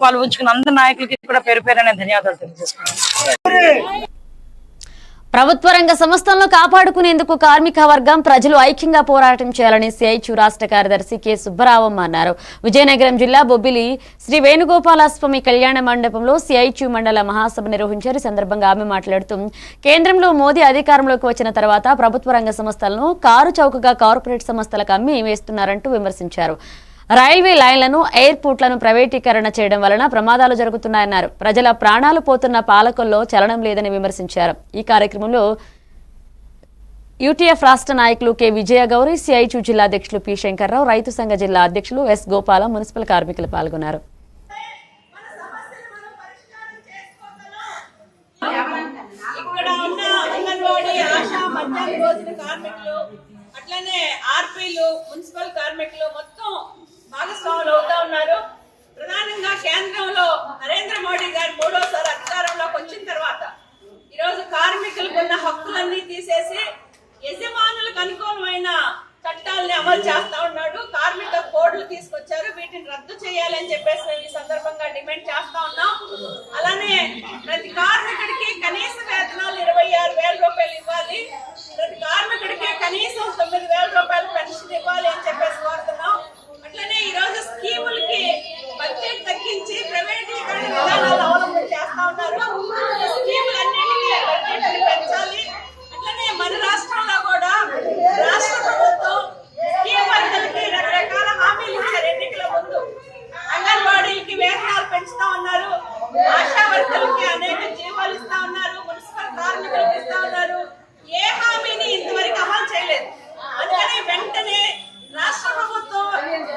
పాల్గొంచుకున్న అందరి నాయకులకి కూడా పేరు పేరునే ధన్యవాదాలు తెలియజేసుకున్నాను. ప్రభుత్వ రంగ సంస్థలను కాపాడుకునేందుకు కార్మిక వర్గం ప్రజలు ఐక్యంగా పోరాటం చేయాలని సిఐటియు రాష్ట్ర కార్యదర్శి కె సుబ్బరావం అన్నారు. విజయనగరం జిల్లా బొబ్బిలి శ్రీ వేణుగోపాలస్వామి కళ్యాణ మండపంలో సిఐటియు మండల మహాసభ నిర్వహించారు. ఈ సందర్భంగా ఆమె మాట్లాడుతూ కేంద్రంలో మోదీ అధికారంలోకి వచ్చిన తర్వాత ప్రభుత్వ రంగ సంస్థలను కారు చౌకగా కార్పొరేట్ సంస్థలకు అమ్మి వేస్తున్నారంటూ విమర్శించారు. రైల్వే లైన్లను ఎయిర్పోర్ట్లను ప్రైవేటీకరణ చేయడం వలన ప్రమాదాలు జరుగుతున్నాయన్నారు. ప్రజల ప్రాణాలు పోతున్న పాలకుల్లో చలనం లేదని విమర్శించారు. ఈ కార్యక్రమంలో యూటీఎఫ్ రాష్ట్ర నాయకులు కె విజయగౌరి, సిఐటియు జిల్లా అధ్యక్షులు పి శంకర్రావు, రైతు సంఘ జిల్లా అధ్యక్షులు ఎస్ గోపాలం, మున్సిపల్ కార్మికులు పాల్గొన్నారు. అట్లనే ఆర్పీలు, మున్సిపల్ కార్మికులు మొత్తం భాగస్వాములు అవుతా ఉన్నారు. ప్రధానంగా కేంద్రంలో నరేంద్ర మోడీ గారు 3వసారి అధికారంలోకి వచ్చిన తర్వాత ఈరోజు కార్మికులకు ఉన్న హక్కులన్నీ తీసేసి యజమానులకు అనుకూలమైన చట్టాలని అమలు చేస్తా ఉన్నాడు. కార్మిక కోడ్లు తీసుకొచ్చారు. వీటిని రద్దు చేయాలి అని చెప్పేసి మేము ఈ సందర్భంగా డిమాండ్ చేస్తా ఉన్నాం. అలానే ప్రతి కార్మికుడికి కనీస వేతనాలు 26,000 రూపాయలు ఇవ్వాలి. ప్రతి కార్మికుడికి కనీసం 9,000 రూపాయలు పెన్షన్ ఇవ్వాలి అని చెప్పేసి కోరుతున్నాం. అట్లనే ఈ రోజు స్కీములకి బడ్జెట్ తగ్గించి ప్రైవేటీకరణ విధానాలు అవలంబన చేస్తా ఉన్నారు. స్కీములన్నిటికీ బడ్జెట్ పెంచాలి. అట్లనే మన రాష్ట్రంలో కూడా రాష్ట్ర ప్రభుత్వం స్కీమ్ వర్కర్లకి రకరకాల హామీలు ఇచ్చారు. ఎన్నికల ముందు అంగన్వాడీలకి వేతనాలు పెంచుతా ఉన్నారు. ఆశా వర్కర్లకి అనేక జీవాలు ఇస్తా ఉన్నారు. మున్సిపల్ కార్మికులకు ఇస్తా ఉన్నారు. ఏ హామీని ఇంతవరకు అమలు చేయలేదు. అందుకని వెంటనే రాష్ట్ర ప్రభుత్వం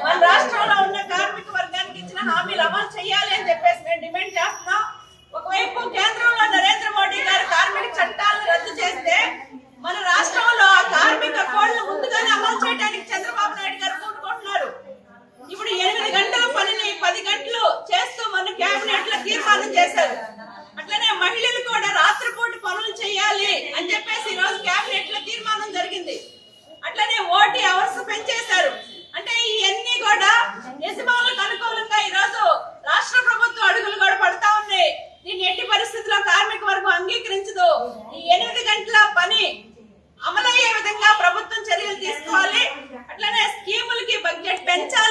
మన రాష్ట్రంలో ఉన్న కార్మిక వర్గానికి ఇచ్చిన హామీలు అమలు చేయాలి అని చెప్పేసి మేము డిమాండ్ చేస్తున్నాం. ఒకవైపు కేంద్రంలో నరేంద్ర మోడీ గారు కార్మిక చట్టాలను రద్దు చేస్తే మన రాష్ట్రంలో ఆ కార్మిక కోడ్లు ముందుగానే అమలు చేయడానికి చంద్రబాబు నాయుడు గారు కూడుకుంటున్నారు. ఇప్పుడు 8 గంటల పనిని 10 గంటలు చేస్తూ మన కేబినెట్ లో తీర్మానం చేశారు. అట్లనే మహిళలు కూడా రాత్రిపూట పనులు చేయాలి అని చెప్పేసి ఈ రోజు కేబినెట్ లో తీర్మానం జరిగింది. అట్లనే ఓటీ అవర్స్ పెంచేశారు. అంటే ఇవన్నీ కూడా యజమానులకు అనుకూలంగా ఈ రోజు రాష్ట్ర ప్రభుత్వం అడుగులు కూడా పడతా ఉన్నాయి. దీన్ని ఎట్టి పరిస్థితుల్లో కార్మిక వర్గం అంగీకరించదు. ఈ 8 గంటల పని అమలయ్యే విధంగా ప్రభుత్వం చర్యలు తీసుకోవాలి. అట్లనే స్కీములకి బడ్జెట్ పెంచాలి.